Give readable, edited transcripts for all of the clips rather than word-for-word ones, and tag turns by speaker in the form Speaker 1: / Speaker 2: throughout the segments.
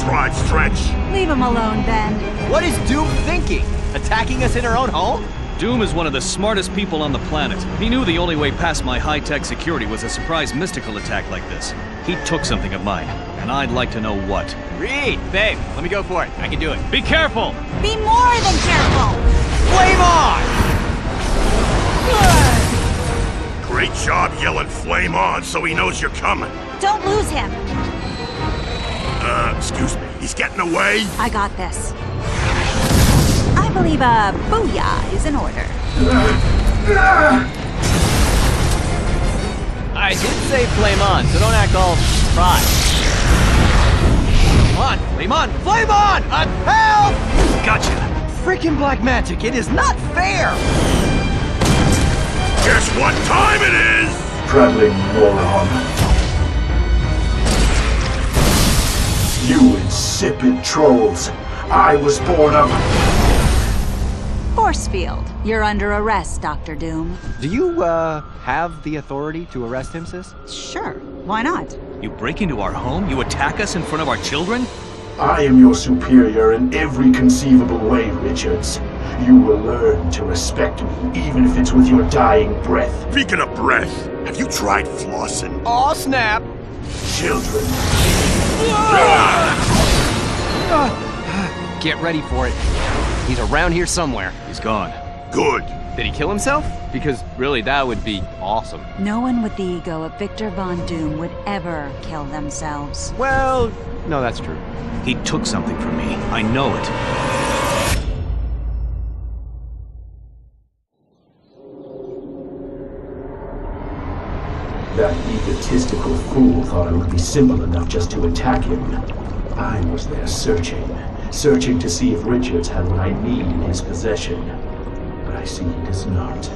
Speaker 1: tried, Stretch.
Speaker 2: Leave him alone, Ben.
Speaker 3: What is Doom thinking? Attacking us in our own home?
Speaker 4: Doom is one of the smartest people on the planet. He knew the only way past my high-tech security was a surprise mystical attack like this. He took something of mine, and I'd like to know what.
Speaker 3: Reed, babe, let me go for it. I can do it.
Speaker 4: Be careful!
Speaker 2: Be more than careful!
Speaker 3: Flame on!
Speaker 1: Great job yelling flame on so he knows you're coming.
Speaker 2: Don't lose him.
Speaker 1: Excuse me. He's getting away?
Speaker 2: I got this. I believe a booyah is in order.
Speaker 3: I did say flame on, so don't act all surprised. Come on, flame on, flame on! Help!
Speaker 4: Gotcha!
Speaker 3: Freaking black magic, it is not fair!
Speaker 1: Guess what time it is?
Speaker 5: Traveling moron. You insipid trolls. I was born of...
Speaker 2: Force field. You're under arrest, Dr. Doom.
Speaker 3: Do you, have the authority to arrest him, sis?
Speaker 2: Sure. Why not?
Speaker 4: You break into our home? You attack us in front of our children?
Speaker 5: I am your superior in every conceivable way, Richards. You will learn to respect me, even if it's with your dying breath.
Speaker 1: Speaking of breath, have you tried flossing?
Speaker 3: Aw, snap!
Speaker 5: Children.
Speaker 3: Get ready for it. He's around here somewhere.
Speaker 4: He's gone.
Speaker 1: Good.
Speaker 3: Did he kill himself? Because really, that would be awesome.
Speaker 2: No one with the ego of Victor Von Doom would ever kill themselves.
Speaker 3: Well, no, that's true.
Speaker 4: He took something from me. I know it.
Speaker 5: That egotistical fool thought I would be simple enough just to attack him. I was there searching to see if Richards had what I need in his possession. But I see he does not.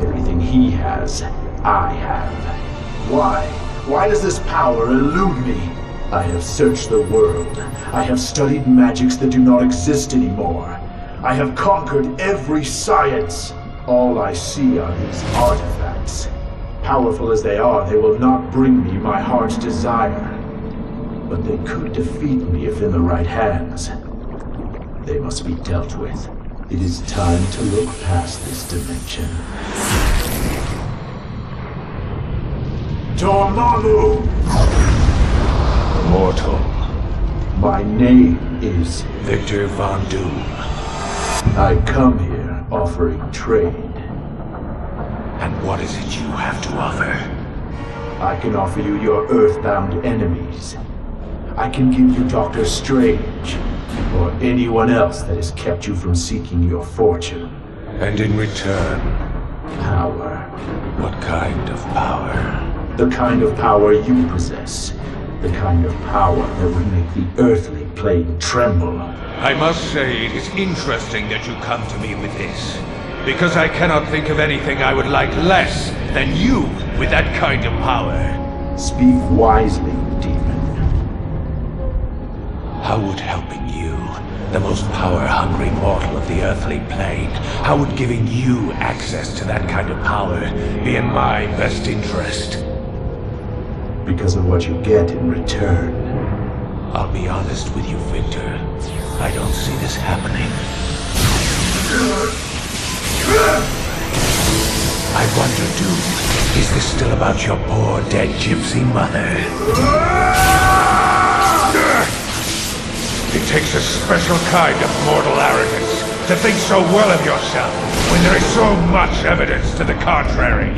Speaker 5: Everything he has, I have. Why? Why does this power elude me? I have searched the world. I have studied magics that do not exist anymore. I have conquered every science. All I see are these artifacts. Powerful as they are, they will not bring me my heart's desire. But they could defeat me if in the right hands. They must be dealt with. It is time to look past this dimension. Dormammu!
Speaker 6: Mortal.
Speaker 5: My name is
Speaker 6: Victor Von Doom.
Speaker 5: I come here offering trade.
Speaker 6: And what is it you have to offer?
Speaker 5: I can offer you your earthbound enemies. I can give you Doctor Strange, or anyone else that has kept you from seeking your fortune.
Speaker 6: And in return,
Speaker 5: Power.
Speaker 6: what kind of power?
Speaker 5: The kind of power you possess. The kind of power that would make the earthly plane tremble.
Speaker 6: I must say it is interesting that you come to me with this. Because I cannot think of anything I would like less than you with that kind of power.
Speaker 5: Speak wisely, demon.
Speaker 6: How would helping you, the most power-hungry mortal of the earthly plane, how would giving you access to that kind of power be in my best interest?
Speaker 5: Because of what you get in return.
Speaker 6: I'll be honest with you, Victor. I don't see this happening. I wonder, Doom, is this still about your poor dead gypsy mother? It takes a special kind of mortal arrogance to think so well of yourself when there is so much evidence to the contrary.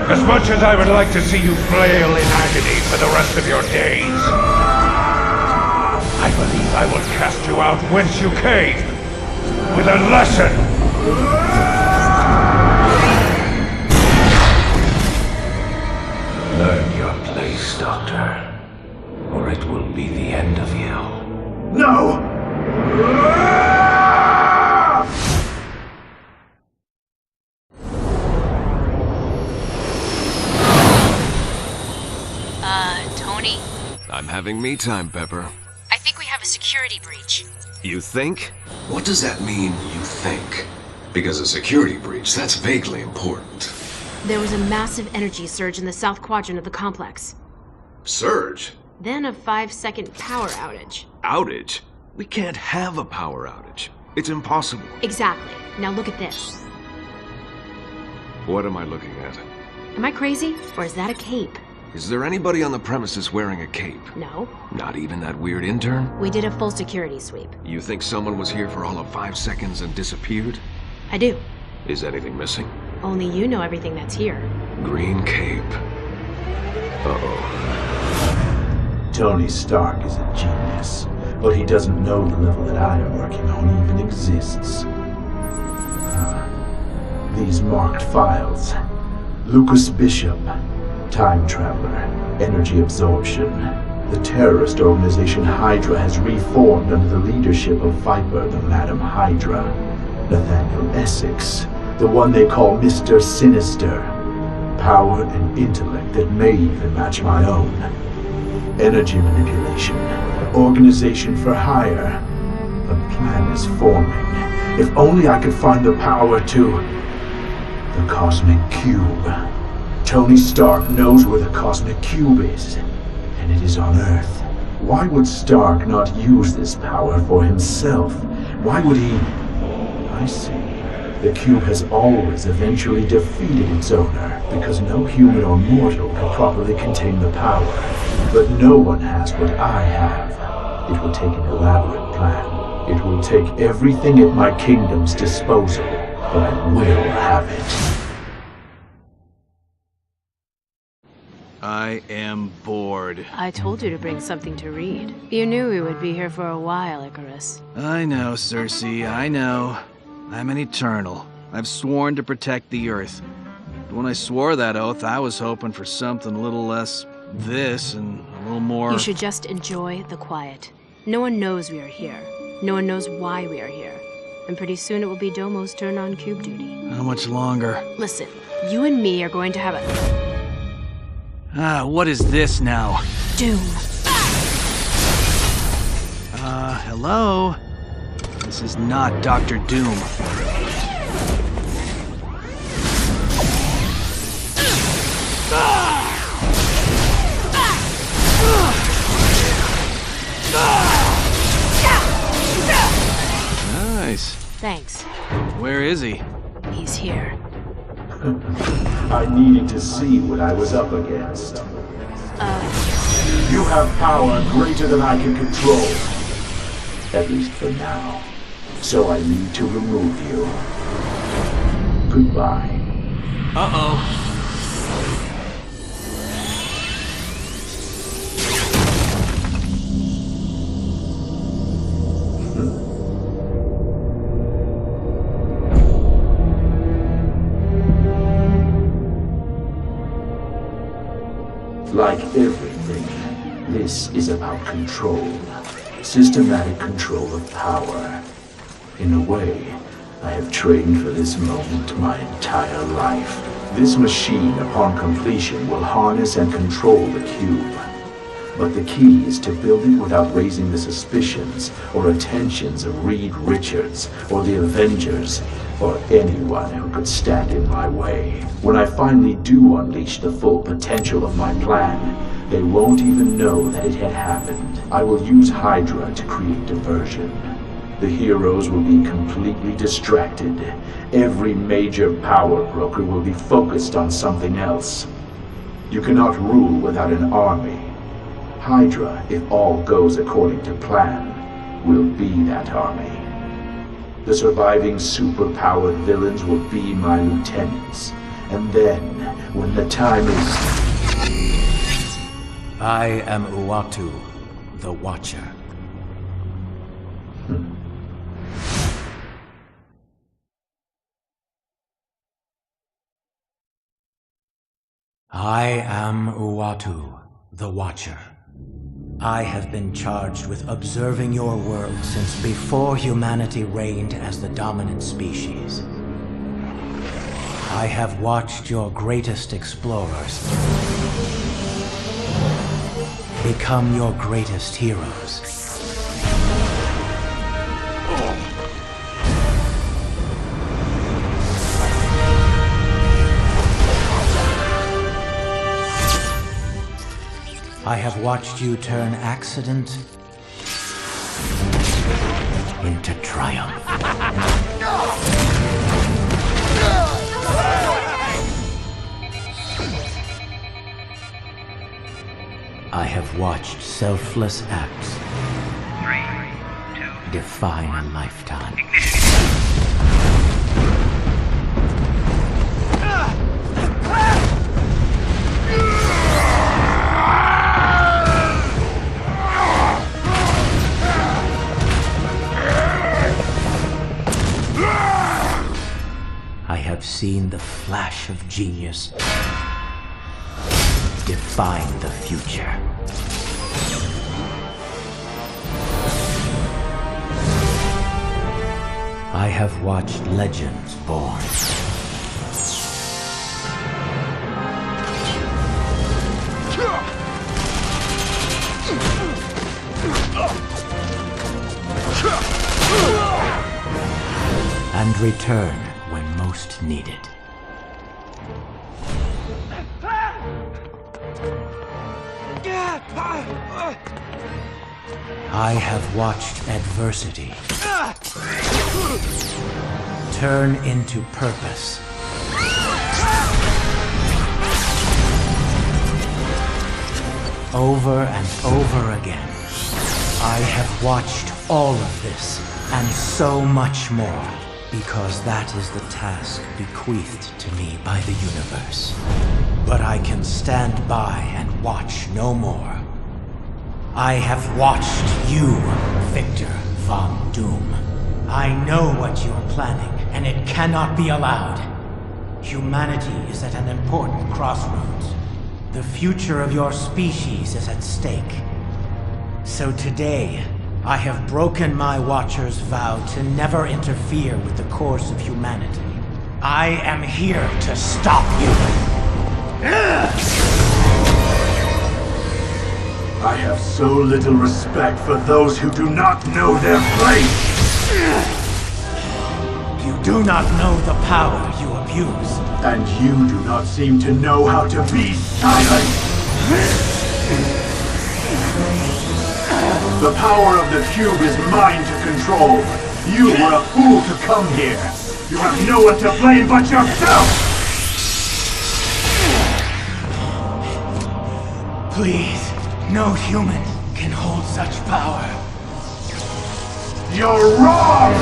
Speaker 6: As much as I would like to see you flail in agony for the rest of your days, I believe I will cast you out whence you came, with a lesson! Learn your place, Doctor, or it will be the end of you.
Speaker 5: No!
Speaker 7: Tony?
Speaker 8: I'm having me time, Pepper.
Speaker 7: I think we have a security breach.
Speaker 8: You think? What does that mean, you think? Because a security breach, that's vaguely important.
Speaker 7: There was a massive energy surge in the south quadrant of the complex.
Speaker 8: Surge?
Speaker 7: Then a 5-second power outage.
Speaker 8: Outage? We can't have a power outage. It's impossible.
Speaker 7: Exactly. Now look at this.
Speaker 8: What am I looking at?
Speaker 7: Am I crazy? Or is that a cape?
Speaker 8: Is there anybody on the premises wearing a cape?
Speaker 7: No.
Speaker 8: Not even that weird intern?
Speaker 7: We did a full security sweep.
Speaker 8: You think someone was here for all of 5 seconds and disappeared?
Speaker 7: I do.
Speaker 8: Is anything missing?
Speaker 7: Only you know everything that's here.
Speaker 8: Green cape. Uh-oh.
Speaker 5: Tony Stark is a genius, but he doesn't know the level that I am working on even exists. These marked files. Lucas Bishop, time traveler, energy absorption. The terrorist organization Hydra has reformed under the leadership of Viper, the Madam Hydra. Nathaniel Essex, the one they call Mr. Sinister. Power and intellect that may even match my own. Energy manipulation. Organization for hire. The plan is forming. If only I could find the power to... the Cosmic Cube. Tony Stark knows where the Cosmic Cube is, and it is on Earth. Why would Stark not use this power for himself? Why would he... I see. The cube has always eventually defeated its owner, because no human or mortal can properly contain the power. But no one has what I have. It will take an elaborate plan. It will take everything at my kingdom's disposal, but I will have it.
Speaker 4: I am bored.
Speaker 7: I told you to bring something to read. You knew we would be here for a while, Icarus.
Speaker 4: I know, Cersei, I know. I'm an Eternal. I've sworn to protect the Earth. But when I swore that oath, I was hoping for something a little less this and a little more...
Speaker 7: You should just enjoy the quiet. No one knows we are here. No one knows why we are here. And pretty soon it will be Domo's turn on cube duty.
Speaker 4: How much longer?
Speaker 7: Listen, you and me are going to have a...
Speaker 4: What is this now?
Speaker 7: Doom.
Speaker 4: Hello? This is not Dr. Doom. Nice.
Speaker 7: Thanks.
Speaker 4: Where is he?
Speaker 7: He's here.
Speaker 5: I needed to see what I was up against. You have power greater than I can control. At least for now. So I need to remove you. Goodbye.
Speaker 4: Uh-oh.
Speaker 5: Like everything, this is about control. Systematic control of power. In a way, I have trained for this moment my entire life. This machine, upon completion, will harness and control the cube. But the key is to build it without raising the suspicions or attentions of Reed Richards or the Avengers or anyone who could stand in my way. When I finally do unleash the full potential of my plan, they won't even know that it had happened. I will use Hydra to create diversion. The heroes will be completely distracted. Every major power broker will be focused on something else. You cannot rule without an army. Hydra, if all goes according to plan, will be that army. The surviving superpowered villains will be my lieutenants. And then, when the time is...
Speaker 6: I am Uatu, the Watcher. I am Uatu, the Watcher. I have been charged with observing your world since before humanity reigned as the dominant species. I have watched your greatest explorers become your greatest heroes. I have watched you turn accident into triumph. I have watched selfless acts define a lifetime. I have seen the flash of genius define the future. I have watched legends born. And return when most needed. I have watched adversity turn into purpose. Over and over again, I have watched all of this and so much more, because that is the task bequeathed to me by the universe. But I can stand by and watch no more. I have watched you, Victor Von Doom. I know what you're planning, and it cannot be allowed. Humanity is at an important crossroads. The future of your species is at stake. So today, I have broken my Watcher's vow to never interfere with the course of humanity. I am here to stop you.
Speaker 5: I have so little respect for those who do not know their place!
Speaker 6: You do not know the power you abuse.
Speaker 5: And you do not seem to know how to be silent! The power of the cube is mine to control. You were a fool to come here. You have no one to blame but yourself!
Speaker 6: Please, no human can hold such power.
Speaker 5: You're wrong!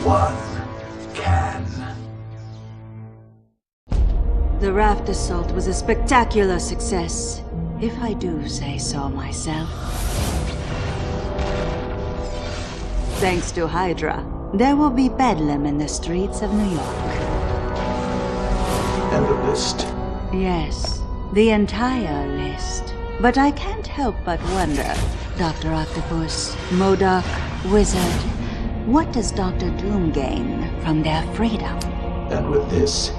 Speaker 5: One can.
Speaker 2: The raft assault was a spectacular success, if I do say so myself. Thanks to Hydra, there will be bedlam in the streets of New York.
Speaker 5: And the list.
Speaker 2: Yes, the entire list. But I can't help but wonder, Dr. Octopus, MODOK, Wizard, what does Dr. Doom gain from their freedom?
Speaker 5: And with this,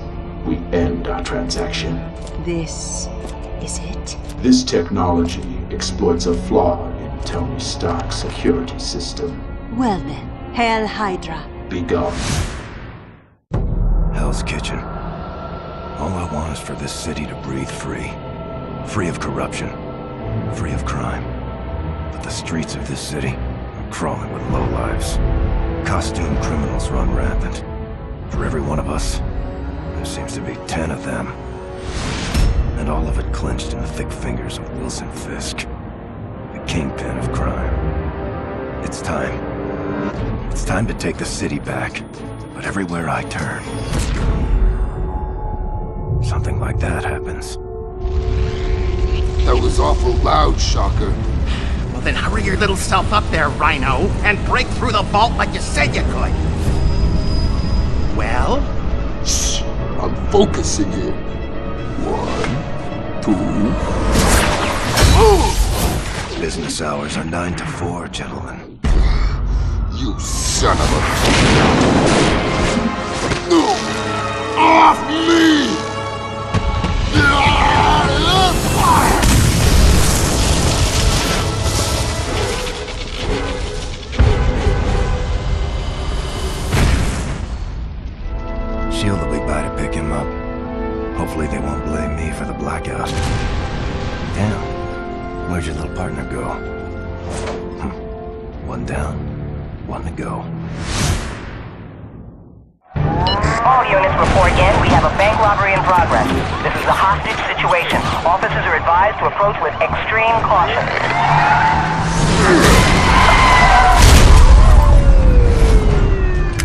Speaker 5: we end our transaction.
Speaker 2: This is it?
Speaker 5: This technology exploits a flaw in Tony Stark's security system.
Speaker 2: Well then, Hail Hydra.
Speaker 5: Be gone.
Speaker 8: Hell's Kitchen. All I want is for this city to breathe free. Free of corruption. Free of crime. But the streets of this city are crawling with lowlives. Costume criminals run rampant. For every one of us, there seems to be 10 of them. And all of it clenched in the thick fingers of Wilson Fisk. The kingpin of crime. It's time. It's time to take the city back. But everywhere I turn, something like that happens.
Speaker 9: That was awful loud, Shocker.
Speaker 10: Well, then hurry your little self up there, Rhino, and break through the vault like you said you could. Well?
Speaker 9: Shh! I'm focusing here. 1, 2... Move!
Speaker 8: Business hours are 9 to 4, gentlemen.
Speaker 9: You son of a... No! Off me!
Speaker 8: Shield will be by to pick him up. Hopefully they won't blame me for the blackout. Damn. Where'd your little partner go? One down, one to go.
Speaker 11: All units report in. We have a bank robbery in progress. This is a hostage situation. Officers are advised to approach with extreme caution.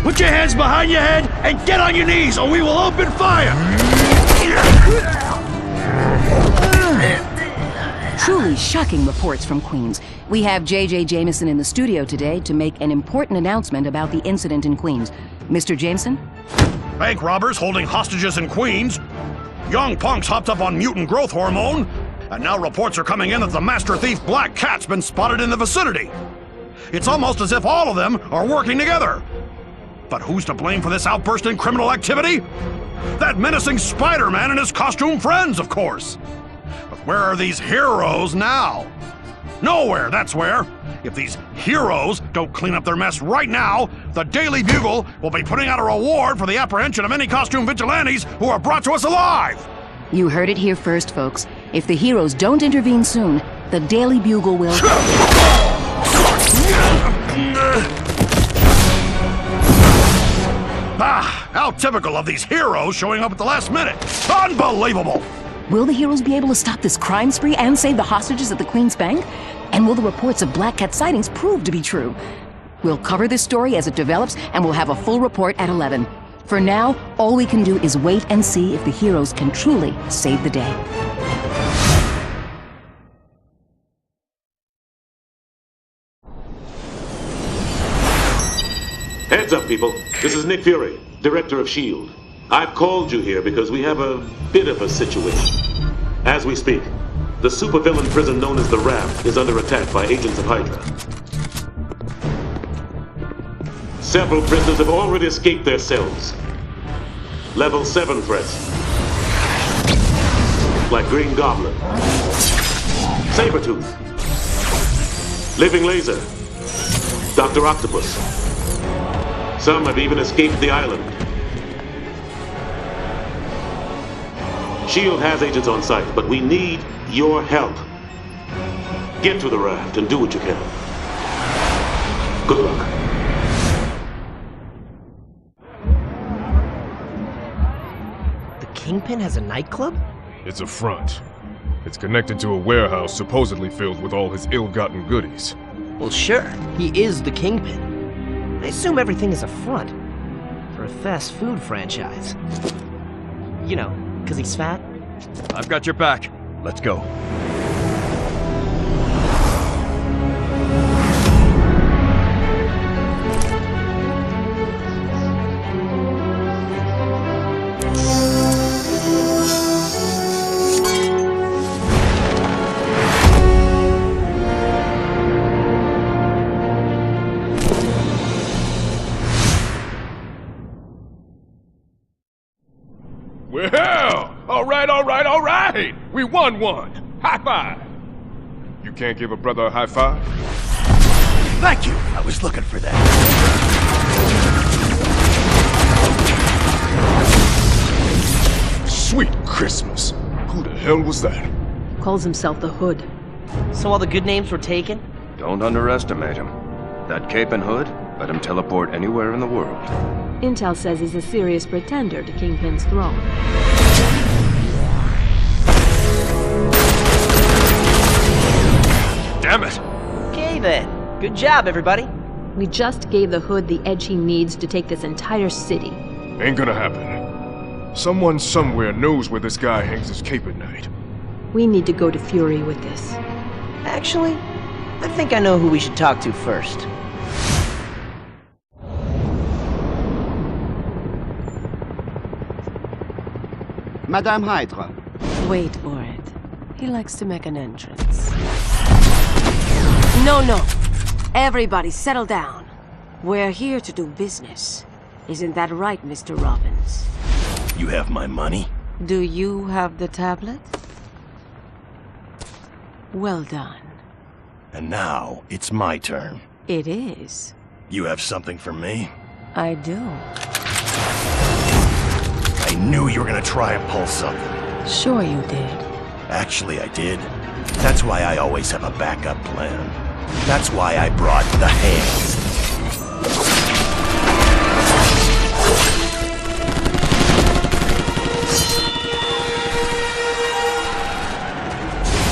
Speaker 5: Put your hands behind your head and get on your knees, or we will open fire!
Speaker 12: Truly shocking reports from Queens. We have J.J. Jameson in the studio today to make an important announcement about the incident in Queens. Mr. Jameson?
Speaker 1: Bank robbers holding hostages in Queens. Young punks hopped up on mutant growth hormone. And now reports are coming in that the master thief Black Cat's been spotted in the vicinity. It's almost as if all of them are working together. But who's to blame for this outburst in criminal activity? That menacing Spider-Man and his costume friends, of course. But where are these heroes now? Nowhere, that's where. If these heroes don't clean up their mess right now, the Daily Bugle will be putting out a reward for the apprehension of any costume vigilantes who are brought to us alive.
Speaker 12: You heard it here first, folks. If the heroes don't intervene soon, the Daily Bugle will...
Speaker 1: Ah, how typical of these heroes showing up at the last minute. Unbelievable!
Speaker 12: Will the heroes be able to stop this crime spree and save the hostages at the Queen's Bank? And will the reports of Black Cat sightings prove to be true? We'll cover this story as it develops, and we'll have a full report at 11. For now, all we can do is wait and see if the heroes can truly save the day.
Speaker 13: Heads up, people. This is Nick Fury, Director of S.H.I.E.L.D. I've called you here because we have a bit of a situation. As we speak, the supervillain prison known as the Raft is under attack by agents of Hydra. Several prisoners have already escaped their cells. Level 7 threats, like Green Goblin, Sabretooth, Living Laser, Dr. Octopus. Some have even escaped the island. S.H.I.E.L.D. has agents on site, but we need your help. Get to the raft and do what you can. Good luck.
Speaker 14: The Kingpin has a nightclub?
Speaker 15: It's a front. It's connected to a warehouse supposedly filled with all his ill-gotten goodies.
Speaker 14: Well, sure. He is the Kingpin. I assume everything is a front for a fast food franchise. You know, because he's fat?
Speaker 4: I've got your back. Let's go.
Speaker 15: Well, all right! We won one! High five! You can't give a brother a high five?
Speaker 1: Thank you! I was looking for that.
Speaker 15: Sweet Christmas! Who the hell was that?
Speaker 7: Calls himself the Hood.
Speaker 14: So all the good names were taken?
Speaker 8: Don't underestimate him. That cape and hood, let him teleport anywhere in the world.
Speaker 7: Intel says he's a serious pretender to Kingpin's throne.
Speaker 4: Damn it!
Speaker 14: Okay then. Good job, everybody.
Speaker 7: We just gave the Hood the edge he needs to take this entire city.
Speaker 15: Ain't gonna happen. Someone somewhere knows where this guy hangs his cape at night.
Speaker 7: We need to go to Fury with this.
Speaker 14: Actually, I think I know who we should talk to first.
Speaker 16: Madame Hydra.
Speaker 17: Wait for it. He likes to make an entrance. No. Everybody settle down. We're here to do business. Isn't that right, Mr. Robbins?
Speaker 5: You have my money?
Speaker 17: Do you have the tablet? Well done.
Speaker 5: And now, it's my turn.
Speaker 17: It is.
Speaker 5: You have something for me?
Speaker 17: I do.
Speaker 5: I
Speaker 1: I knew you were gonna try and pull something.
Speaker 17: Sure you did.
Speaker 1: Actually, I did. That's why I always have a backup plan. That's why I brought the hands.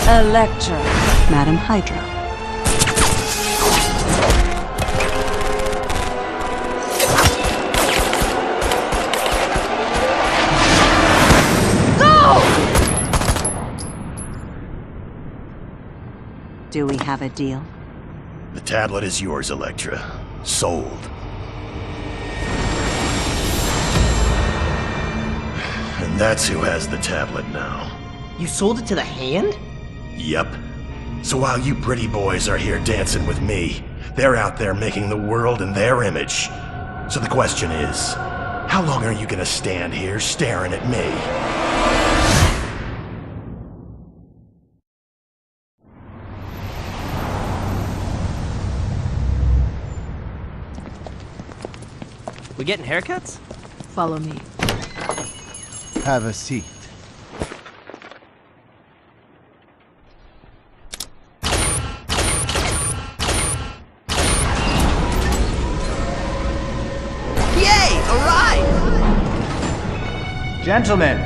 Speaker 2: Electra, Madam Hydra. Do we have a deal?
Speaker 1: The tablet is yours, Electra. Sold. And that's who has the tablet now.
Speaker 14: You sold it to the Hand?
Speaker 1: Yep. So while you pretty boys are here dancing with me, they're out there making the world in their image. So the question is, how long are you gonna stand here staring at me?
Speaker 14: We getting haircuts?
Speaker 17: Follow me.
Speaker 18: Have a seat.
Speaker 14: Yay! A ride!
Speaker 19: Gentlemen,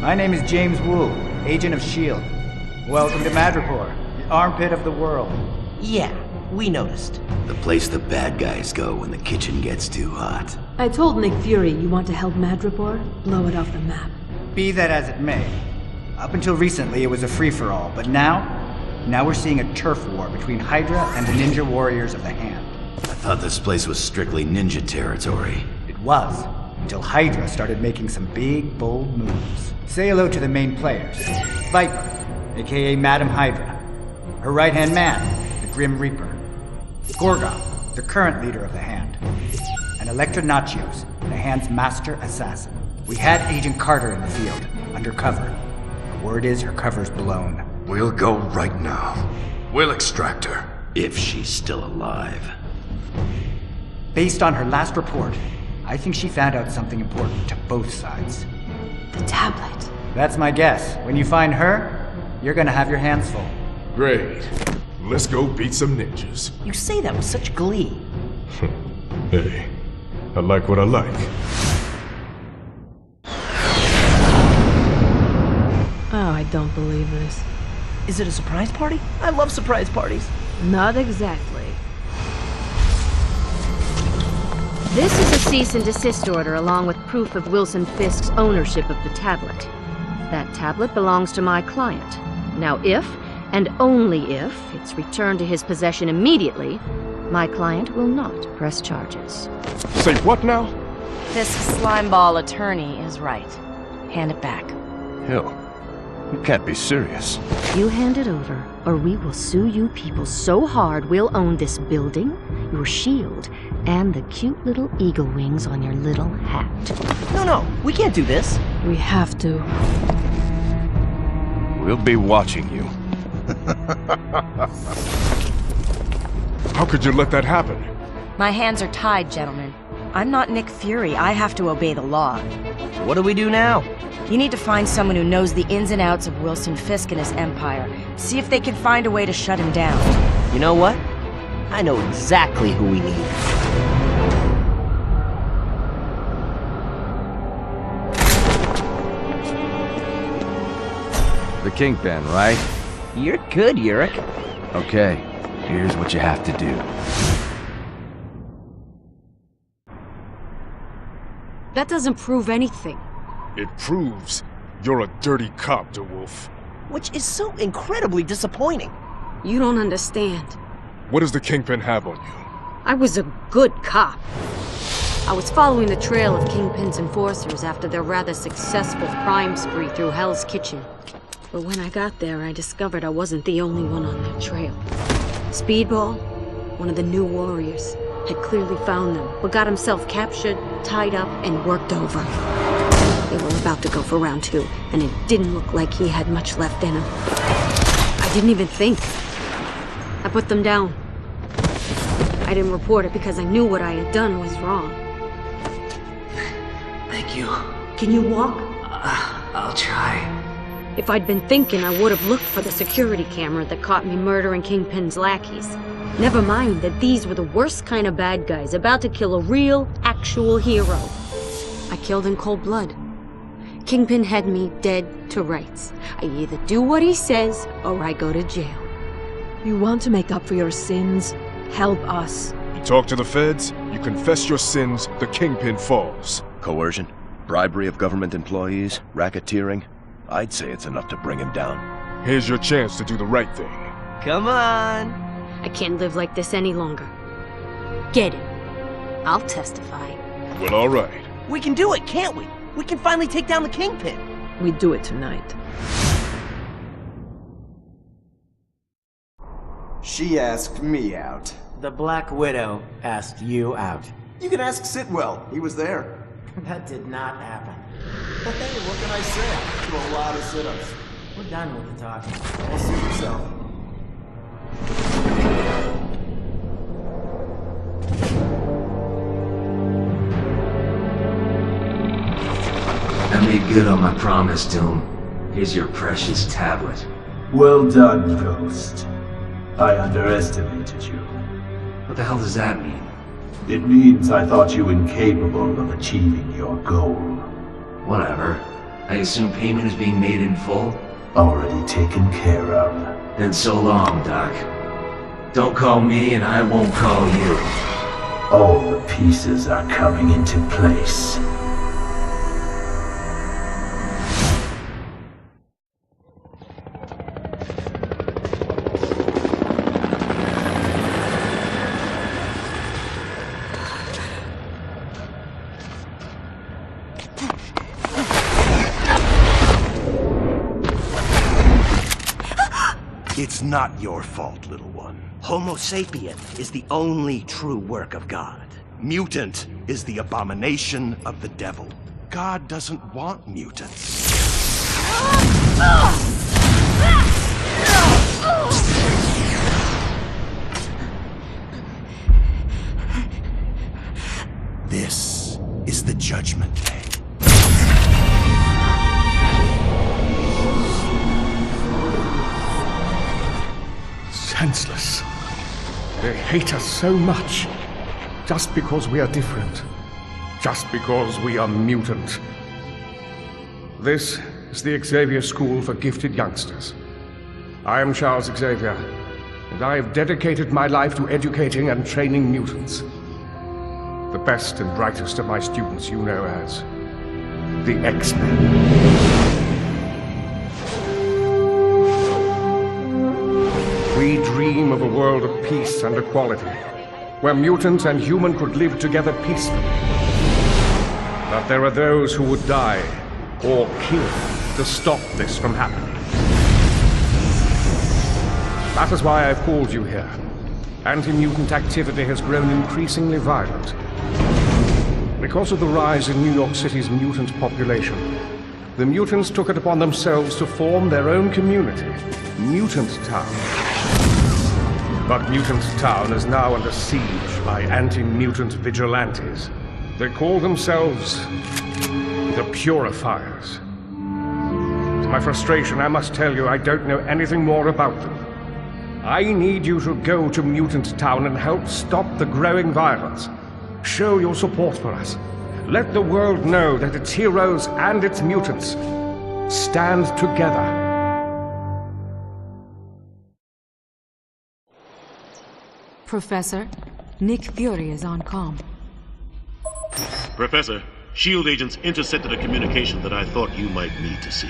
Speaker 19: my name is James Wu, agent of S.H.I.E.L.D. Welcome to Madripoor, the armpit of the world.
Speaker 14: Yeah, we noticed.
Speaker 20: The place the bad guys go when the kitchen gets too hot.
Speaker 7: I told Nick Fury you want to help Madripoor blow it off the map.
Speaker 19: Be that as it may, up until recently it was a free-for-all, but now we're seeing a turf war between Hydra and the ninja warriors of the Hand.
Speaker 20: I thought this place was strictly ninja territory.
Speaker 19: It was, until Hydra started making some big, bold moves. Say hello to the main players. Viper, aka Madam Hydra. Her right-hand man, the Grim Reaper. Gorgon, the current leader of the Hand. And Electra Nachios, the Hand's master assassin. We had Agent Carter in the field, undercover. The word is her cover's blown.
Speaker 20: We'll go right now. We'll extract her. If she's still alive.
Speaker 19: Based on her last report, I think she found out something important to both sides.
Speaker 7: The tablet.
Speaker 19: That's my guess. When you find her, you're gonna have your hands full.
Speaker 15: Great. Let's go beat some ninjas.
Speaker 14: You say that with such glee.
Speaker 15: Hey, I like what I like.
Speaker 7: Oh, I don't believe this.
Speaker 14: Is it a surprise party? I love surprise parties.
Speaker 7: Not exactly. This is a cease and desist order along with proof of Wilson Fisk's ownership of the tablet. That tablet belongs to my client. Now if, and only if, it's returned to his possession immediately, my client will not press charges.
Speaker 15: Say what now?
Speaker 17: Fisk's slimeball attorney is right. Hand it back.
Speaker 8: Hill, you can't be serious.
Speaker 7: You hand it over, or we will sue you people so hard we'll own this building, your shield, and the cute little eagle wings on your little hat.
Speaker 14: No, we can't do this.
Speaker 7: We have to.
Speaker 8: We'll be watching you.
Speaker 15: How could you let that happen?
Speaker 17: My hands are tied, gentlemen. I'm not Nick Fury. I have to obey the law.
Speaker 14: What do we do now?
Speaker 17: You need to find someone who knows the ins and outs of Wilson Fisk and his empire. See if they can find a way to shut him down.
Speaker 14: You know what? I know exactly who we need.
Speaker 8: The Kingpin, right?
Speaker 14: You're good, Yurik.
Speaker 8: Okay, here's what you have to do.
Speaker 7: That doesn't prove anything.
Speaker 15: It proves you're a dirty cop, DeWolf.
Speaker 14: Which is so incredibly disappointing.
Speaker 7: You don't understand.
Speaker 15: What does the Kingpin have on you?
Speaker 7: I was a good cop. I was following the trail of Kingpin's enforcers after their rather successful crime spree through Hell's Kitchen. But when I got there, I discovered I wasn't the only one on that trail. Speedball, one of the new warriors, had clearly found them, but got himself captured, tied up, and worked over. They were about to go for round 2, and it didn't look like he had much left in him. I didn't even think. I put them down. I didn't report it because I knew what I had done was wrong.
Speaker 20: Thank you.
Speaker 7: Can you walk?
Speaker 6: I'll try.
Speaker 7: If I'd been thinking, I would have looked for the security camera that caught me murdering Kingpin's lackeys. Never mind that these were the worst kind of bad guys, about to kill a real, actual hero. I killed in cold blood. Kingpin had me dead to rights. I either do what he says, or I go to jail.
Speaker 21: You want to make up for your sins? Help us.
Speaker 15: You talk to the feds, you confess your sins, the Kingpin falls.
Speaker 8: Coercion? Bribery of government employees? Racketeering? I'd say it's enough to bring him down.
Speaker 15: Here's your chance to do the right thing.
Speaker 14: Come on!
Speaker 7: I can't live like this any longer. Get it. I'll testify.
Speaker 15: Well, all right.
Speaker 14: We can do it, can't we? We can finally take down the Kingpin.
Speaker 21: We do it tonight.
Speaker 22: She asked me out.
Speaker 6: The Black Widow asked you out.
Speaker 22: You can ask Sitwell. He was there.
Speaker 6: That did not happen.
Speaker 22: Hey, what can I say? I do a lot of sit-ups.
Speaker 6: We're done with the talking.
Speaker 22: All suit yourself.
Speaker 20: I made good on my promise, Doom. Here's your precious tablet.
Speaker 5: Well done, Ghost. I underestimated you.
Speaker 20: What the hell does that mean?
Speaker 5: It means I thought you incapable of achieving your goal.
Speaker 20: Whatever. I assume payment is being made in full?
Speaker 5: Already taken care of.
Speaker 20: Then so long, Doc. Don't call me and I won't call you.
Speaker 5: All the pieces are coming into place.
Speaker 23: It's not your fault, little one. Homo sapien is the only true work of God. Mutant is the abomination of the devil. God doesn't want mutants. This is the Judgment Day.
Speaker 1: Senseless. They hate us so much. Just because we are different. Just because we are mutant. This is the Xavier School for Gifted Youngsters. I am Charles Xavier, and I have dedicated my life to educating and training mutants. The best and brightest of my students you know as the X-Men. We dream of a world of peace and equality, where mutant and human could live together peacefully. But there are those who would die, or kill, to stop this from happening. That is why I've called you here. Anti-mutant activity has grown increasingly violent. Because of the rise in New York City's mutant population, the mutants took it upon themselves to form their own community, Mutant Town. But Mutant Town is now under siege by anti-mutant vigilantes. They call themselves the Purifiers. To my frustration, I must tell you I don't know anything more about them. I need you to go to Mutant Town and help stop the growing violence. Show your support for us. Let the world know that its heroes and its mutants stand together.
Speaker 21: Professor, Nick Fury is on comm.
Speaker 13: Professor, S.H.I.E.L.D. agents intercepted a communication that I thought you might need to see.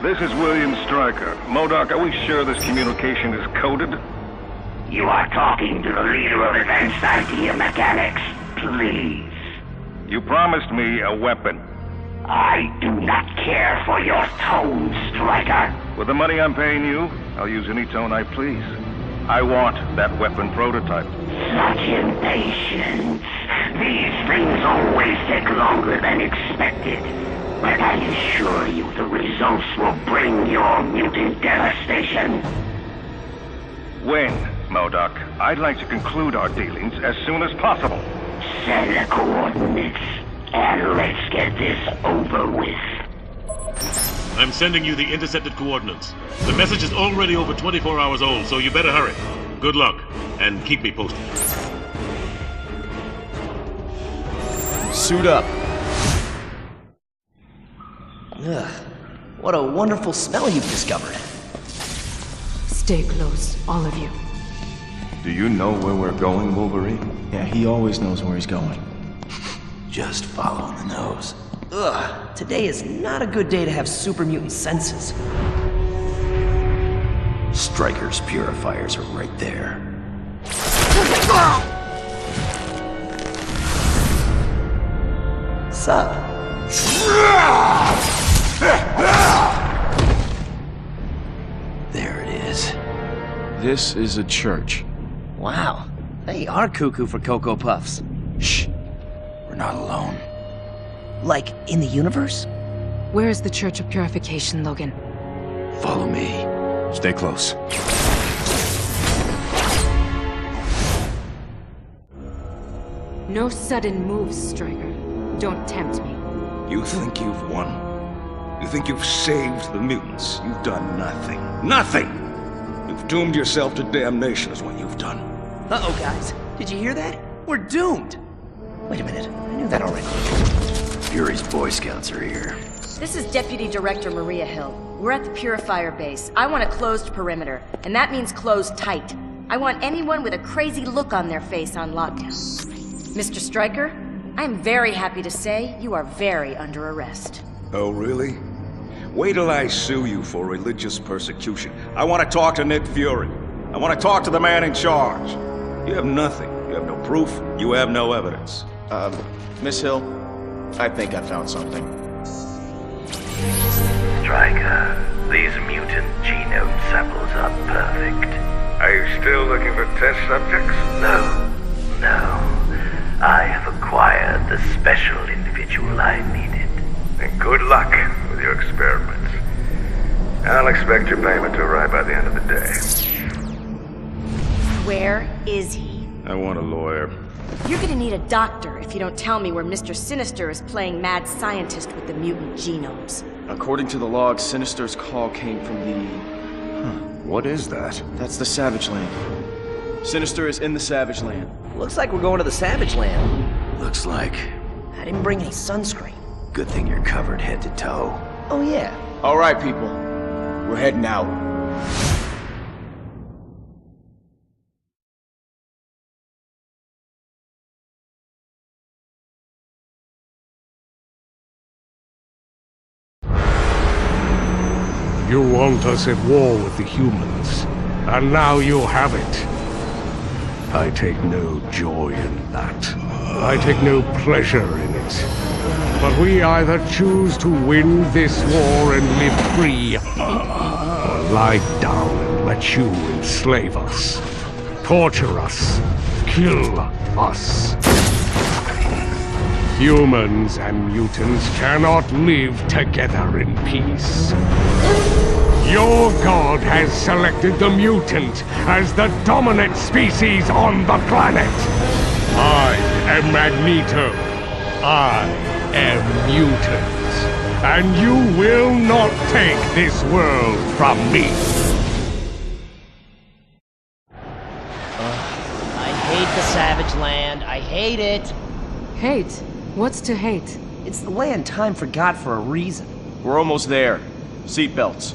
Speaker 24: This is William Stryker. MODOK, are we sure this communication is coded?
Speaker 11: You are talking to the leader of Advanced Idea Mechanics. Please.
Speaker 24: You promised me a weapon.
Speaker 11: I do not care for your tone, Stryker.
Speaker 24: With the money I'm paying you, I'll use any tone I please. I want that weapon prototype.
Speaker 11: Such impatience. These things always take longer than expected. But I assure you the results will bring your mutant devastation.
Speaker 24: When, MODOK? I'd like to conclude our dealings as soon as possible.
Speaker 11: Send the coordinates, and and let's get this over with.
Speaker 13: I'm sending you the intercepted coordinates. The message is already over 24 hours old, so you better hurry. Good luck, and keep me posted.
Speaker 3: Suit up.
Speaker 14: Ugh, what a wonderful smell you've discovered.
Speaker 21: Stay close, all of you.
Speaker 8: Do you know where we're going, Wolverine?
Speaker 3: Yeah, he always knows where he's going.
Speaker 20: Just follow the nose.
Speaker 14: Ugh, today is not a good day to have super mutant senses.
Speaker 20: Stryker's purifiers are right there.
Speaker 14: Sup?
Speaker 20: There it is.
Speaker 3: This is a church.
Speaker 14: Wow, they are cuckoo for Cocoa Puffs.
Speaker 20: Shh. We're not alone.
Speaker 14: Like, in the universe?
Speaker 21: Where is the Church of Purification, Logan?
Speaker 20: Follow me.
Speaker 8: Stay close.
Speaker 21: No sudden moves, Stryker. Don't tempt me.
Speaker 8: You think you've won? You think you've saved the mutants? You've done nothing. Nothing! You've doomed yourself to damnation is what you've done.
Speaker 14: Uh-oh, guys. Did you hear that? We're doomed! Wait a minute. I knew that already.
Speaker 20: Fury's Boy Scouts are here.
Speaker 9: This is Deputy Director Maria Hill. We're at the Purifier base. I want a closed perimeter, and that means closed tight. I want anyone with a crazy look on their face on lockdown. Mr. Stryker, I'm very happy to say you are very under arrest.
Speaker 8: Oh, really? Wait till I sue you for religious persecution. I want to talk to Nick Fury. I want to talk to the man in charge. You have nothing. You have no proof. You have no evidence.
Speaker 3: Miss Hill, I think I found something.
Speaker 24: Stryker, these mutant genome samples are perfect. Are you still looking for test subjects? No. I have acquired the special individual I needed. And good luck with your experiments. I'll expect your payment to arrive by the end of the day.
Speaker 9: Where is he?
Speaker 8: I want a lawyer.
Speaker 9: You're gonna need a doctor if you don't tell me where Mr. Sinister is playing mad scientist with the mutant genomes.
Speaker 3: According to the log, Sinister's call came from the...
Speaker 8: What is that?
Speaker 3: That's the Savage Land. Sinister is in the Savage Land.
Speaker 14: Looks like we're going to the Savage Land.
Speaker 20: Looks like.
Speaker 14: I didn't bring any sunscreen.
Speaker 20: Good thing you're covered head to toe.
Speaker 14: Oh, yeah.
Speaker 3: All right, people. We're heading out.
Speaker 10: You want us at war with the humans, and now you have it. I take no joy in that. I take no pleasure in it. But we either choose to win this war and live free, or lie down and let you enslave us, torture us, kill us. Humans and mutants cannot live together in peace. Your god has selected the mutant as the dominant species on the planet. I am Magneto. I am mutant. And you will not take this world from me.
Speaker 14: I hate the Savage Land. I hate it.
Speaker 21: Hate? What's to hate?
Speaker 14: It's the land time forgot for a reason.
Speaker 3: We're almost there. Seatbelts.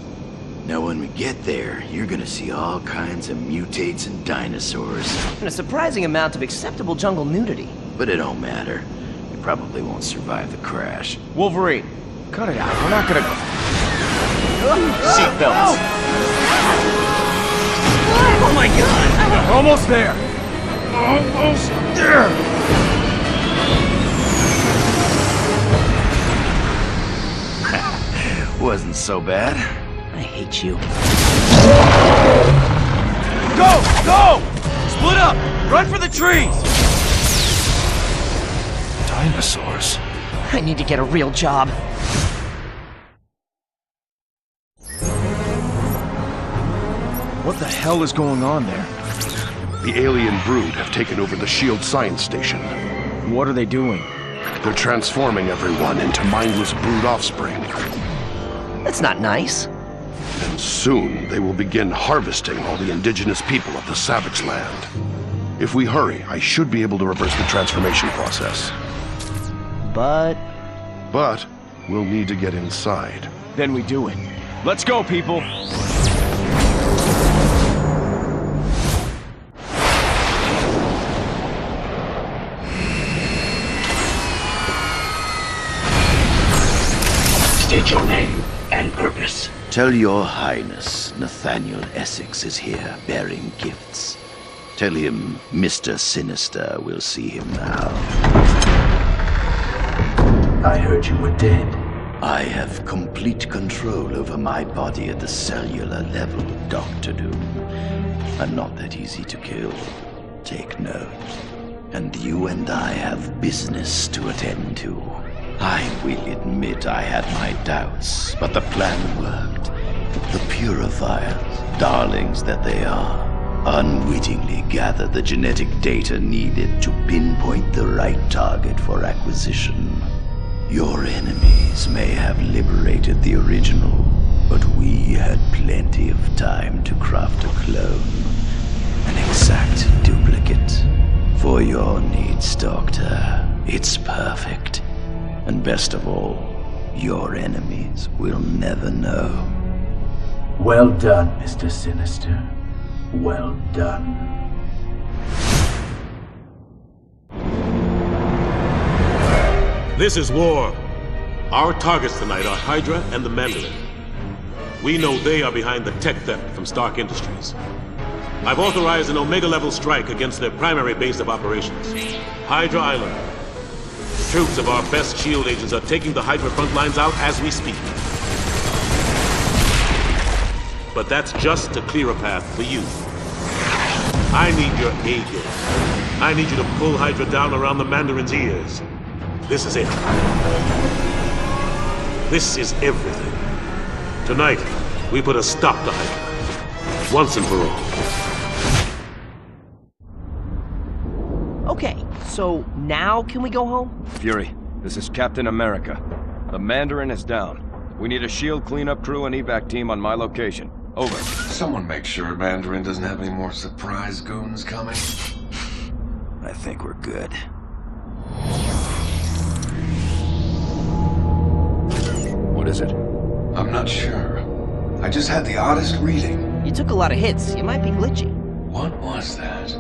Speaker 20: Now when we get there, you're gonna see all kinds of mutates and dinosaurs.
Speaker 14: And a surprising amount of acceptable jungle nudity.
Speaker 20: But it don't matter. We probably won't survive the crash.
Speaker 3: Wolverine, cut it out. We're not gonna... Seatbelts.
Speaker 14: Oh my god!
Speaker 3: We're almost there. Almost there.
Speaker 20: Wasn't so bad.
Speaker 14: I hate you.
Speaker 3: Go! Go! Split up! Run for the trees!
Speaker 20: Dinosaurs.
Speaker 14: I need to get a real job.
Speaker 3: What the hell is going on there?
Speaker 15: The alien brood have taken over the S.H.I.E.L.D. science station.
Speaker 3: What are they doing?
Speaker 2: They're transforming everyone into mindless brood offspring.
Speaker 14: That's not nice.
Speaker 2: And soon, they will begin harvesting all the indigenous people of the Savage Land. If we hurry, I should be able to reverse the transformation process.
Speaker 14: But
Speaker 2: we'll need to get inside.
Speaker 3: Then we do it. Let's go, people!
Speaker 4: State your name and purpose. Tell your highness Nathaniel Essex is here, bearing gifts. Tell him Mr. Sinister will see him now.
Speaker 5: I heard you were dead.
Speaker 4: I have complete control over my body at the cellular level, Dr. Doom. I'm not that easy to kill. Take note. And you and I have business to attend to. I will admit I had my doubts, but the plan worked. The Purifiers, darlings that they are, unwittingly gathered the genetic data needed to pinpoint the right target for acquisition. Your enemies may have liberated the original, but we had plenty of time to craft a clone. An exact duplicate. For your needs, Doctor. It's perfect. And best of all, your enemies will never know.
Speaker 5: Well done, Mr. Sinister. Well done.
Speaker 13: This is war. Our targets tonight are Hydra and the Mandarin. We know they are behind the tech theft from Stark Industries. I've authorized an Omega-level strike against their primary base of operations, Hydra Island. Troops of our best SHIELD agents are taking the Hydra front lines out as we speak. But that's just to clear a path for you. I need your A game. I need you to pull Hydra down around the Mandarin's ears. This is it. This is everything. Tonight, we put a stop to Hydra. Once and for all.
Speaker 14: Okay, so now can we go home?
Speaker 3: Fury, this is Captain America. The Mandarin is down. We need a SHIELD cleanup crew and evac team on my location. Over.
Speaker 8: Someone make sure Mandarin doesn't have any more surprise goons coming.
Speaker 20: I think we're good.
Speaker 3: What is it?
Speaker 8: I'm not sure. I just had the oddest reading.
Speaker 14: You took a lot of hits. You might be glitchy.
Speaker 8: What was that?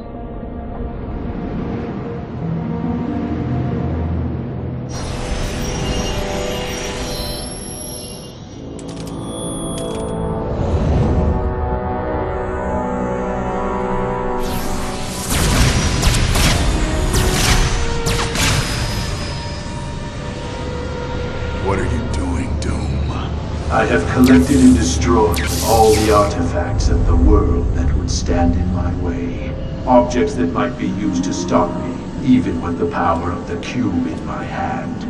Speaker 5: I have collected and destroyed all the artifacts of the world that would stand in my way. Objects that might be used to stop me, even with the power of the cube in my hand.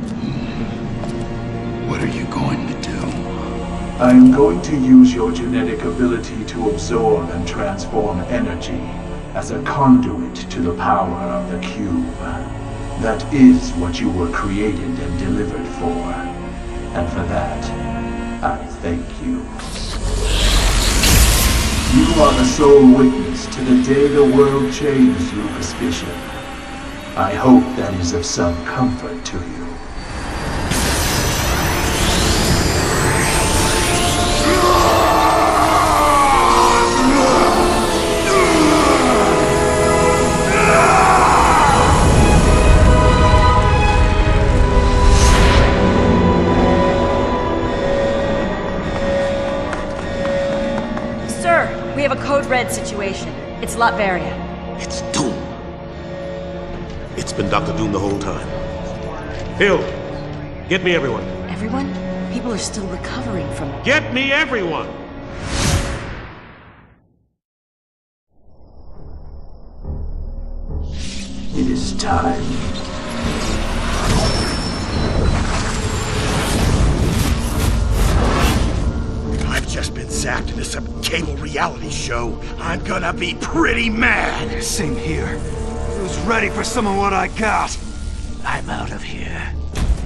Speaker 8: What are you going to do?
Speaker 5: I am going to use your genetic ability to absorb and transform energy as a conduit to the power of the cube. That is what you were created and delivered for. And for that, I thank you. You are the sole witness to the day the world changed, Lucas Bishop. I hope that is of some comfort to you.
Speaker 9: We have a code red situation. It's Latveria.
Speaker 13: It's Doom. It's been Dr. Doom the whole time. Hill, get me everyone.
Speaker 9: Everyone? People are still recovering from it.
Speaker 13: Get me everyone!
Speaker 5: It is time.
Speaker 1: I've just been zapped into some cable reality show. I'm gonna be pretty mad.
Speaker 22: Same here. Who's ready for some of what I got?
Speaker 4: I'm out of here.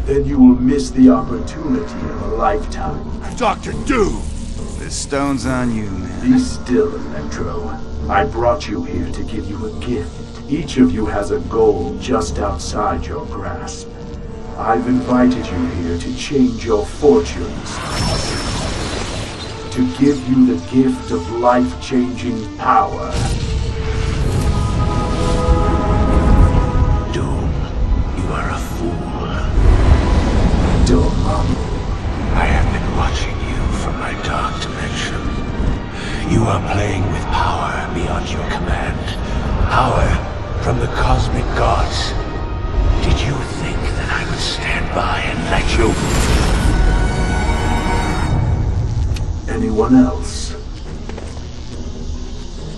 Speaker 5: then you will miss the opportunity of a lifetime.
Speaker 12: Dr. Doom! The stone's on you, man.
Speaker 5: Be still, Electro. I brought you here to give you a gift. Each of you has a goal just outside your grasp. I've invited you here to change your fortunes. To give you the gift of life-changing power.
Speaker 8: Doom, you are a fool.
Speaker 5: Dormammu.
Speaker 8: I have been watching you from my dark dimension. You are playing with power beyond your command. Power from the cosmic gods. Did you think that I would stand by and let you?
Speaker 5: Anyone else?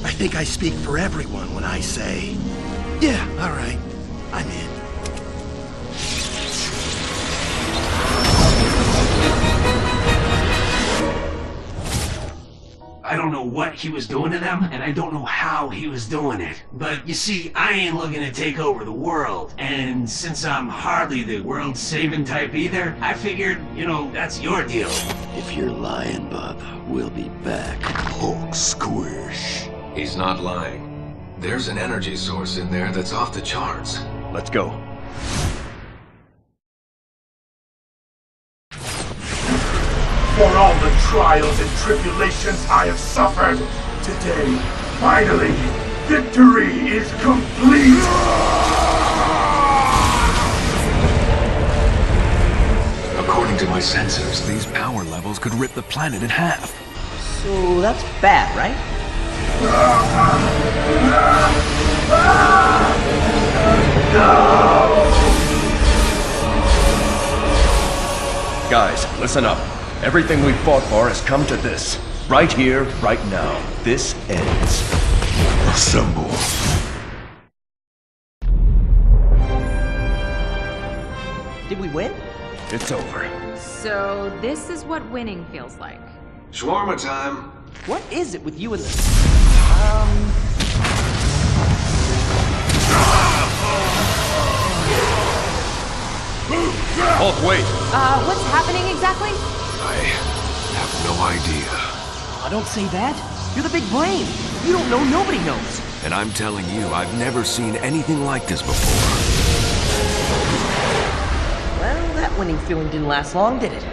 Speaker 23: I think I speak for everyone when I say, yeah, all right, I'm in.
Speaker 5: I don't know what he was doing to them, and I don't know how he was doing it. But you see, I ain't looking to take over the world. And since I'm hardly the world-saving type either, I figured, that's your deal.
Speaker 4: If you're lying, bub, we'll be back.
Speaker 8: Hulk squish. He's not lying. There's an energy source in there that's off the charts.
Speaker 3: Let's go.
Speaker 5: For all the trials and tribulations I have suffered, today, finally, victory is complete!
Speaker 8: According to my sensors, these power levels could rip the planet in half.
Speaker 14: So that's bad, right?
Speaker 3: Guys, listen up. Everything we fought for has come to this. Right here, right now. This ends.
Speaker 8: Assemble.
Speaker 14: Did we win?
Speaker 3: It's over.
Speaker 21: So this is what winning feels like.
Speaker 8: Shawarma time.
Speaker 14: What is it with you and the...
Speaker 3: Hulk, wait!
Speaker 21: What's happening exactly?
Speaker 8: I have no idea.
Speaker 14: Oh, don't say that. You're the big brain. You don't know, nobody knows.
Speaker 8: And I'm telling you, I've never seen anything like this before.
Speaker 14: Well, that winning feeling didn't last long, did it?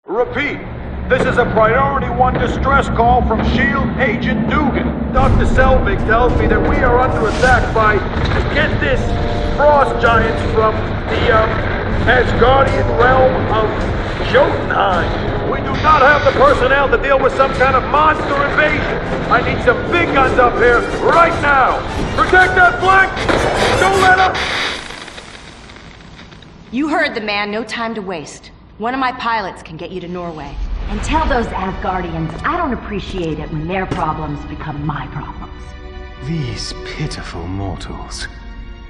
Speaker 1: Repeat, this is a Priority 1 distress call from S.H.I.E.L.D. Agent Dugan. Dr. Selvig tells me that we are under attack by, get this, frost giants from the, Asgardian realm of Jotunheim. We do not have the personnel to deal with some kind of monster invasion. I need some big guns up here right now. Protect that flank! Don't let them...
Speaker 9: You heard the man, no time to waste. One of my pilots can get you to Norway.
Speaker 16: And tell those Asgardians I don't appreciate it when their problems become my problems.
Speaker 18: These pitiful mortals.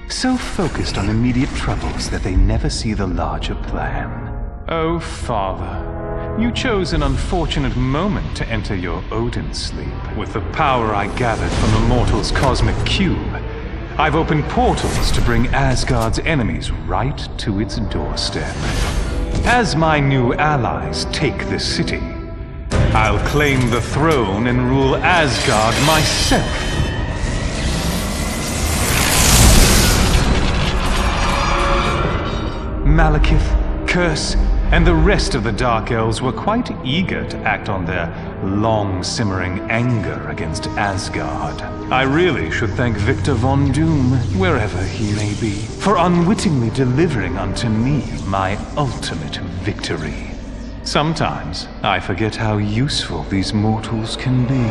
Speaker 18: So focused on immediate troubles that they never see the larger plan. Oh, Father. You chose an unfortunate moment to enter your Odin sleep. With the power I gathered from the mortal's cosmic cube, I've opened portals to bring Asgard's enemies right to its doorstep. As my new allies take this city, I'll claim the throne and rule Asgard myself. Malekith, Curse, and the rest of the Dark Elves were quite eager to act on their long-simmering anger against Asgard. I really should thank Victor Von Doom, wherever he may be, for unwittingly delivering unto me my ultimate victory. Sometimes I forget how useful these mortals can be.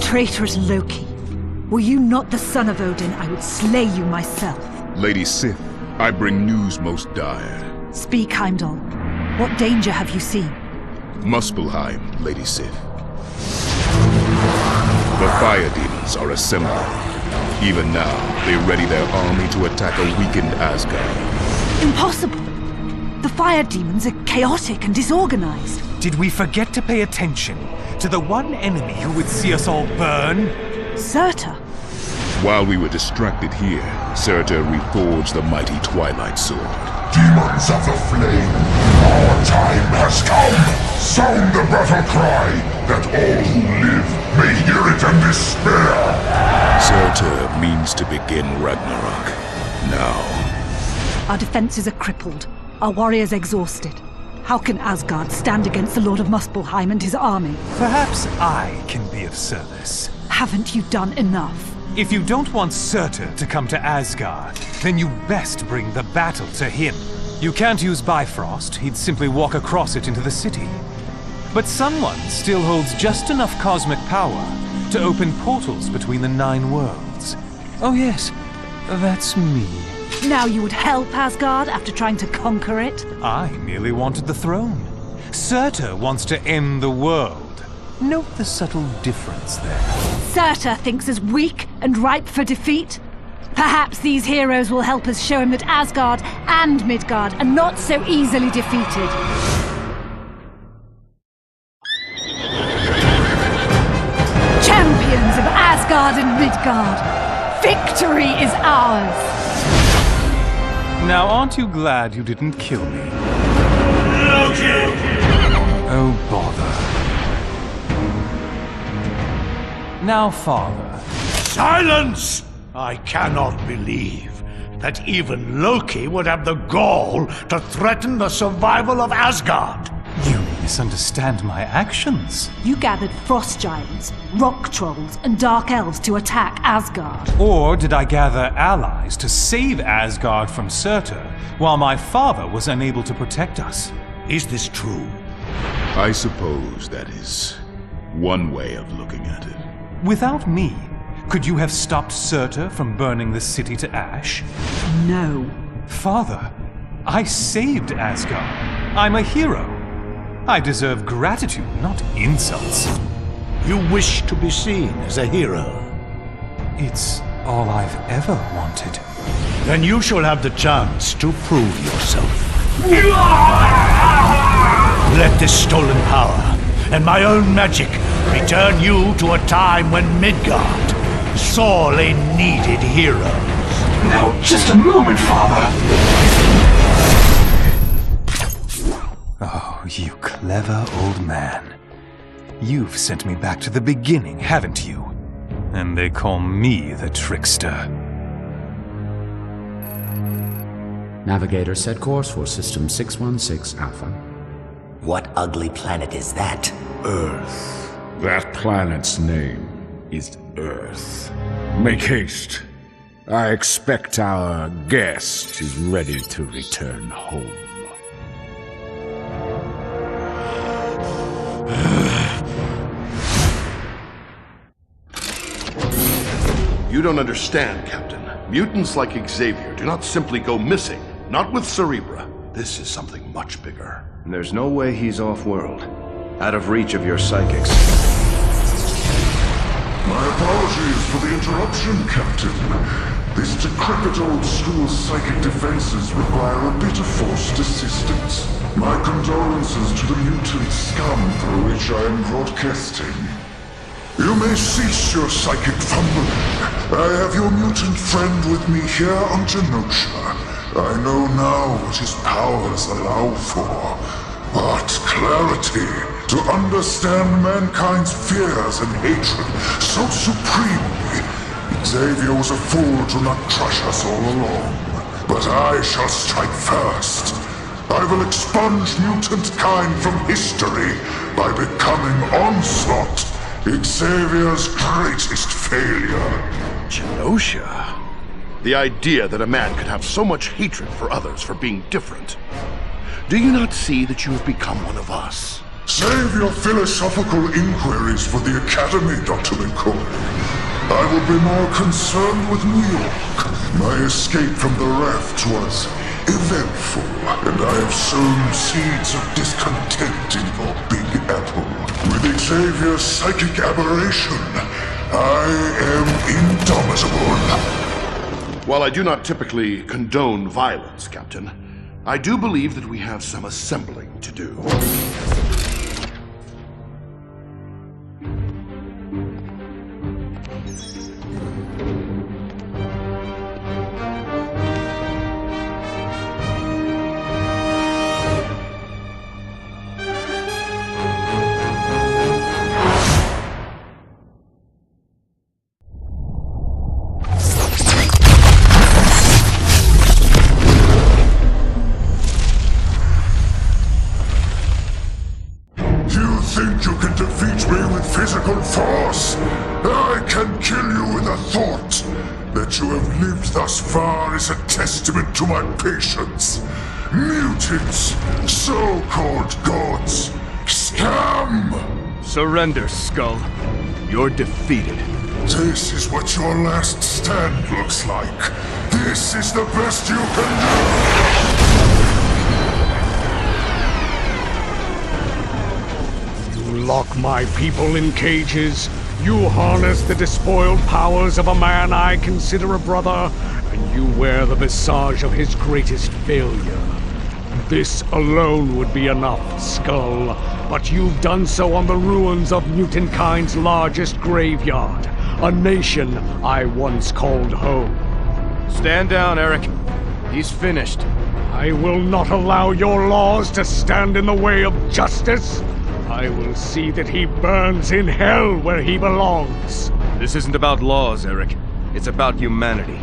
Speaker 19: Traitorous Loki. Were you not the son of Odin, I would slay you myself.
Speaker 15: Lady Sif, I bring news most dire.
Speaker 19: Speak, Heimdall. What danger have you seen?
Speaker 15: Muspelheim, Lady Sif. The fire demons are assembling. Even now, They ready their army to attack a weakened Asgard.
Speaker 19: Impossible. The fire demons are chaotic and disorganized.
Speaker 18: Did we forget to pay attention to the one enemy who would see us all burn?
Speaker 19: Surtur.
Speaker 15: While we were distracted here, Surtur reforged the mighty Twilight Sword.
Speaker 6: Demons of the flame, our time has come! Sound the battle cry, that all who live may hear it and despair!
Speaker 15: Surtur means to begin Ragnarok. Now.
Speaker 19: Our defenses are crippled. Our warriors exhausted. How can Asgard stand against the Lord of Muspelheim and his army?
Speaker 18: Perhaps I can be of service.
Speaker 19: Haven't you done enough?
Speaker 18: If you don't want Surtur to come to Asgard, then you best bring the battle to him. You can't use Bifrost, he'd simply walk across it into the city. But someone still holds just enough cosmic power to open portals between the 9 worlds. Oh yes, that's me.
Speaker 19: Now you would help Asgard after trying to conquer it?
Speaker 18: I merely wanted the throne. Surtur wants to end the world. Note the subtle difference there.
Speaker 19: Surtur thinks us weak and ripe for defeat. Perhaps these heroes will help us show him that Asgard and Midgard are not so easily defeated. Champions of Asgard and Midgard, victory is ours!
Speaker 18: Now aren't you glad you didn't kill me?
Speaker 6: Loki!
Speaker 18: Oh, bother. Now, Father.
Speaker 6: Silence! I cannot believe that even Loki would have the gall to threaten the survival of Asgard.
Speaker 18: You misunderstand my actions.
Speaker 19: You gathered frost giants, rock trolls, and dark elves to attack Asgard.
Speaker 18: Or did I gather allies to save Asgard from Surtur, while my father was unable to protect us?
Speaker 6: Is this true?
Speaker 15: I suppose that is one way of looking at it.
Speaker 18: Without me, could you have stopped Surtur from burning the city to ash?
Speaker 19: No.
Speaker 18: Father, I saved Asgard. I'm a hero. I deserve gratitude, not insults.
Speaker 6: You wish to be seen as a hero?
Speaker 18: It's all I've ever wanted.
Speaker 6: Then you shall have the chance to prove yourself. Let this stolen power and my own magic return you to a time when Midgard sorely needed heroes.
Speaker 5: Now, just a moment, Father.
Speaker 18: Oh, you clever old man. You've sent me back to the beginning, haven't you? And they call me the trickster.
Speaker 7: Navigator, set course for System 616 Alpha.
Speaker 11: What ugly planet is that?
Speaker 10: Earth. That planet's name is Earth. Make haste. I expect our guest is ready to return home.
Speaker 2: You don't understand, Captain. Mutants like Xavier do not simply go missing. Not with Cerebra. This is something much bigger.
Speaker 3: There's no way he's off-world. Out of reach of your psychics.
Speaker 6: My apologies for the interruption, Captain. This decrepit old school's psychic defenses require a bit of forced assistance. My condolences to the mutant scum through which I am broadcasting. You may cease your psychic fumbling. I have your mutant friend with me here on Genosha. I know now what his powers allow for. But clarity, to understand mankind's fears and hatred so supremely. Xavier was a fool to not crush us all along. But I shall strike first. I will expunge mutant kind from history by becoming Onslaught, Xavier's greatest failure.
Speaker 2: Genosha? The idea that a man could have so much hatred for others for being different. Do you not see that you have become one of us?
Speaker 6: Save your philosophical inquiries for the Academy, Dr. McCoy. I will be more concerned with New York. My escape from the raft was eventful, and I have sown seeds of discontent in your Big Apple. With Xavier's psychic aberration, I am indomitable.
Speaker 2: While I do not typically condone violence, Captain, I do believe that we have some assembling to do.
Speaker 6: Think you can defeat me with physical force? I can kill you in the thought. That you have lived thus far is a testament to my patience. Mutants, so-called gods, scum!
Speaker 8: Surrender, Skull. You're defeated.
Speaker 6: This is what your last stand looks like. This is the best you can do!
Speaker 10: Lock my people in cages. You harness the despoiled powers of a man I consider a brother, and you wear the visage of his greatest failure. This alone would be enough, Skull, but you've done so on the ruins of mutant-kind's largest graveyard, a nation I once called home.
Speaker 8: Stand down, Eric. He's finished.
Speaker 10: I will not allow your laws to stand in the way of justice. I will see that he burns in hell where he belongs.
Speaker 8: This isn't about laws, Eric. It's about humanity.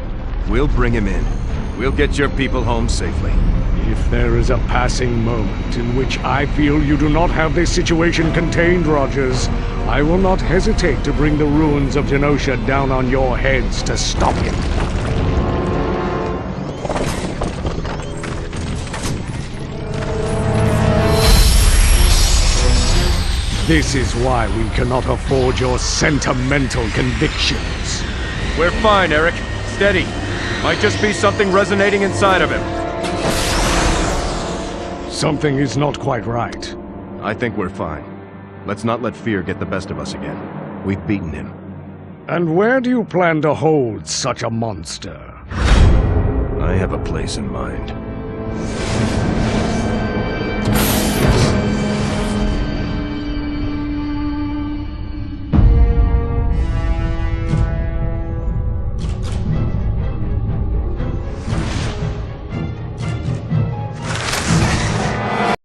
Speaker 8: We'll bring him in. We'll get your people home safely.
Speaker 10: If there is a passing moment in which I feel you do not have this situation contained, Rogers, I will not hesitate to bring the ruins of Genosha down on your heads to stop him. This is why we cannot afford your sentimental convictions.
Speaker 8: We're fine, Eric. Steady. Might just be something resonating inside of him.
Speaker 10: Something is not quite right.
Speaker 8: I think we're fine. Let's not let fear get the best of us again. We've beaten him.
Speaker 10: And where do you plan to hold such a monster?
Speaker 8: I have a place in mind.